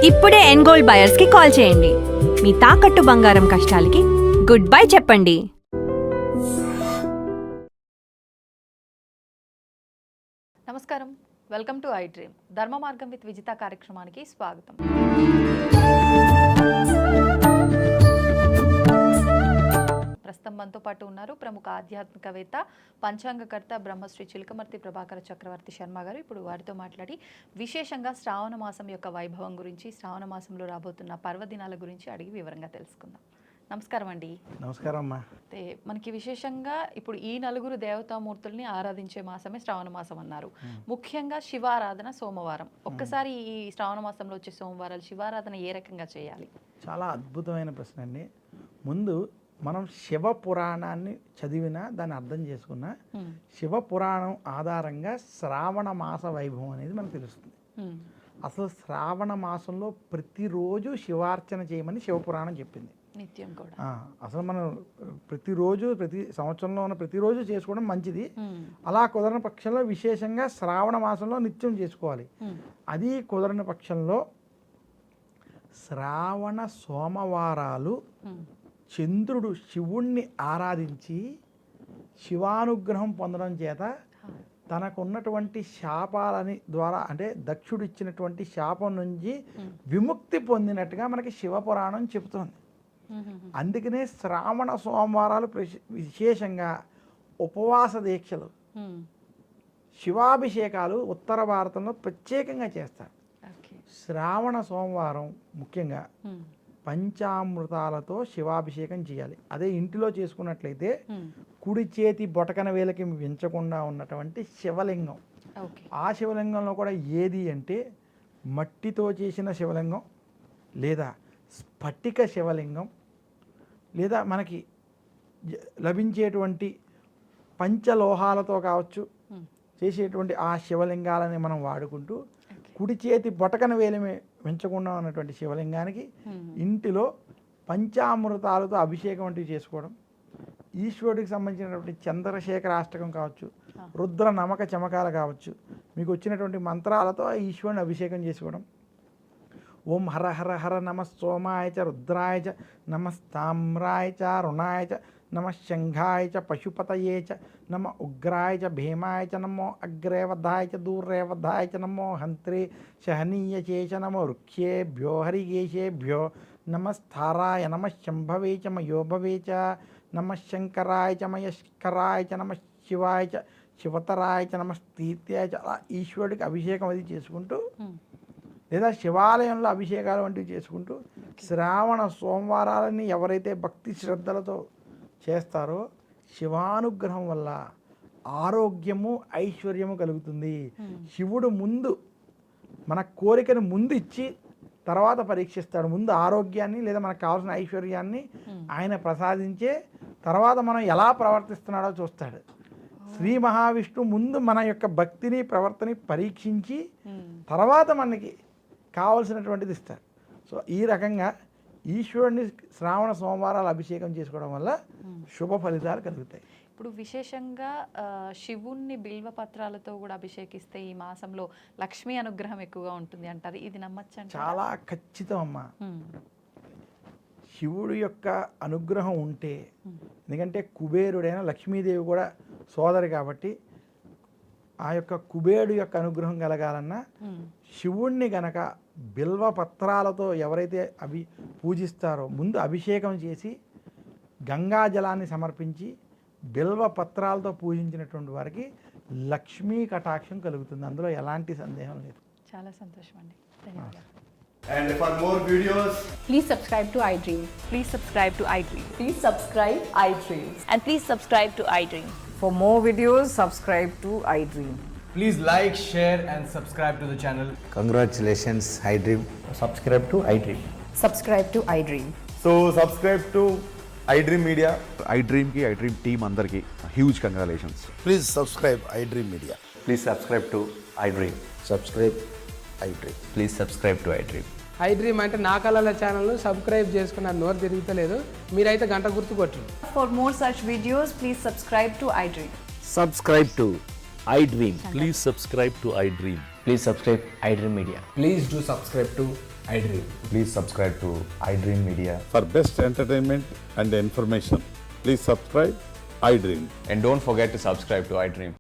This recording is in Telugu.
ఇప్పుడే ఎన్గోల్డ్ బయర్స్ కి కాల్ చేయండి. మీ తాకట్టు బంగారం కష్టాలకి గుడ్ బై చెప్పండి. నమస్కారం, వెల్కమ్ టు ఐ డ్రీమ్. ధర్మ మార్గం విత్ విజిత కార్యక్రమానికి స్వాగతం. ప్రస్తుతం మనతో పాటు ఉన్నారు ప్రముఖ ఆధ్యాత్మికవేత్త, పంచాంగకర్త బ్రహ్మశ్రీ చిలకమర్తి ప్రభాకర చక్రవర్తి శర్మ గారు. ఇప్పుడు వారితో మాట్లాడి విశేషంగా శ్రావణ మాసం యొక్క వైభవం గురించి, శ్రావణ మాసంలో రాబోతున్న పర్వదినాల గురించి అడిగి వివరంగా తెలుసుకుందాం. నమస్కారం అండి. నమస్కారం అమ్మా. అయితే మనకి విశేషంగా ఇప్పుడు ఈ నలుగురు దేవతామూర్తుల్ని ఆరాధించే మాసమే శ్రావణ మాసం అన్నారు. ముఖ్యంగా శివారాధన సోమవారం. ఒక్కసారి ఈ శ్రావణ మాసంలో వచ్చే సోమవారాలు శివారాధన ఏ రకంగా చేయాలి? చాలా అద్భుతమైన ప్రశ్న అండి. ముందు మనం శివ పురాణాన్ని చదివినా, దాన్ని అర్థం చేసుకున్నా, శివ పురాణం ఆధారంగా శ్రావణ మాస వైభవం అనేది మనకు తెలుస్తుంది. అసలు శ్రావణ మాసంలో ప్రతిరోజు శివార్చన చేయమని శివపురాణం చెప్పింది. నిత్యం కూడా అసలు మనం ప్రతిరోజు, ప్రతి సంవత్సరంలో ఉన్న ప్రతిరోజు చేసుకోవడం మంచిది. అలా కుదరని పక్షంలో విశేషంగా శ్రావణ మాసంలో నిత్యం చేసుకోవాలి. అది కుదరని పక్షంలో శ్రావణ సోమవారాలు చంద్రుడు శివుణ్ణి ఆరాధించి శివానుగ్రహం పొందడం చేత తనకున్నటువంటి శాపాలని ద్వారా, అంటే దక్షుడు ఇచ్చినటువంటి శాపం నుంచి విముక్తి పొందినట్టుగా మనకి శివపురాణం చెబుతోంది. అందుకనే శ్రావణ సోమవారాలు విశేషంగా ఉపవాస దీక్షలు, శివాభిషేకాలు ఉత్తర భారతంలో ప్రత్యేకంగా చేస్తారు. శ్రావణ సోమవారం ముఖ్యంగా పంచామృతాలతో శివాభిషేకం చేయాలి. అదే ఇంటిలో చేసుకున్నట్లయితే కుడి చేతి బొటకన వేలకి మించకుండా ఉన్నటువంటి శివలింగం, ఆ శివలింగంలో కూడా ఏది అంటే మట్టితో చేసిన శివలింగం, లేదా స్ఫటిక శివలింగం, లేదా మనకి లభించేటువంటి పంచలోహాలతో కావచ్చు చేసేటువంటి ఆ శివలింగాలని మనం వాడుకుంటూ కుడి చేతి బొటకన వేలి పెంచకుండా ఉన్నటువంటి శివలింగానికి ఇంటిలో పంచామృతాలతో అభిషేకం వంటివి చేసుకోవడం, ఈశ్వరుడికి సంబంధించినటువంటి చంద్రశేఖర అష్టకం కావచ్చు, రుద్ర నమక చమకాలు కావచ్చు, మీకు వచ్చినటువంటి మంత్రాలతో ఈశ్వరుని అభిషేకం చేసుకోవడం. ఓం హర హర హర నమ సోమాయ చ రుద్రాయ చ నమస్తామ్రాయ చ రుణాయ చ నమ శంఘాయ చ పశుపతయే చ నమ ఉగ్రాయ చ భీమాయ చ నమో అగ్రేవధాయ చ దూర్రేవధాయ చ నమో హంత్రే శహనీయచే చ నమో రుక్ష్యేభ్యో హరిగేశేభ్యో నమస్థారాయ నమ శంభవే చ మయోభవే చ నమ శంకరాయ చ మయస్కరాయ చ నమ శివాయ చ శివతరాయ చ నమ స్థీత్యాయ చ. అలా ఈశ్వరుడికి అభిషేకం అది చేసుకుంటూ, లేదా శివాలయంలో అభిషేకాలు వంటివి చేసుకుంటూ శ్రావణ సోమవారాలని ఎవరైతే భక్తి శ్రద్ధలతో చేస్తారో శివానుగ్రహం వల్ల ఆరోగ్యము, ఐశ్వర్యము కలుగుతుంది. శివుడు ముందు మన కోరికను ముందు ఇచ్చి తర్వాత పరీక్షిస్తాడు. ముందు ఆరోగ్యాన్ని లేదా మనకు కావాల్సిన ఐశ్వర్యాన్ని ఆయన ప్రసాదించే తర్వాత మనం ఎలా ప్రవర్తిస్తున్నాడో చూస్తాడు. శ్రీ మహావిష్ణు ముందు మన యొక్క భక్తిని, ప్రవర్తని పరీక్షించి తర్వాత మనకి కావలసినటువంటిది ఇస్తారు. సో ఈ రకంగా ఈశ్వరుని శ్రావణ సోమవారాలు అభిషేకం చేసుకోవడం వల్ల శుభ ఫలితాలు కలుగుతాయి. ఇప్పుడు విశేషంగా శివుణ్ణి బిల్వ పత్రాలతో కూడా అభిషేకిస్తే ఈ మాసంలో లక్ష్మీ అనుగ్రహం ఎక్కువగా ఉంటుంది అంటారు. ఇది నమ్మచ్చండి? చాలా ఖచ్చితం అమ్మా. శివుడు యొక్క అనుగ్రహం ఉంటే, ఎందుకంటే కుబేరుడైన లక్ష్మీదేవి కూడా సోదరి కాబట్టి, ఆ యొక్క కుబేరుడు యొక్క అనుగ్రహం కలగాలన్నా శివుణ్ణి గనక బిల్వ పత్రాలతో ఎవరైతే పూజిస్తారో ముందు అభిషేకం చేసి గంగాజలాన్ని సమర్పించి బిల్వ పత్రాలతో పూజించినటువంటి వారికి లక్ష్మీ కటాక్షం కలుగుతుంది. అందులో ఎలాంటి సందేహం లేదు. చాలా సంతోషం అండి. ధన్యవాదాలు. And for more videos, please subscribe to iDream. Please subscribe to iDream. Please subscribe iDream. And please subscribe to iDream. For more videos, subscribe to iDream. please like, share and subscribe to the channel. Congratulations, iDream. Subscribe to iDream. Subscribe to iDream. So subscribe to iDream Media. iDream ki iDream team andarki huge congratulations. Please subscribe iDream Media. Please subscribe to iDream. Subscribe iDream. Please subscribe to iDream. iDream అంటే నా కళల ఛానల్ను సబ్స్క్రైబ్ చేసుకున్న నోరు తిరుగుతలేదు. మీరైతే గంట గుర్తు కొట్టండి. For more such videos, please subscribe to iDream. Subscribe to iDream. Please subscribe to iDream. Please subscribe iDream Media. Please do subscribe to iDream. Please subscribe to iDream Media. For best entertainment and information, please subscribe iDream. And don't forget to subscribe to iDream.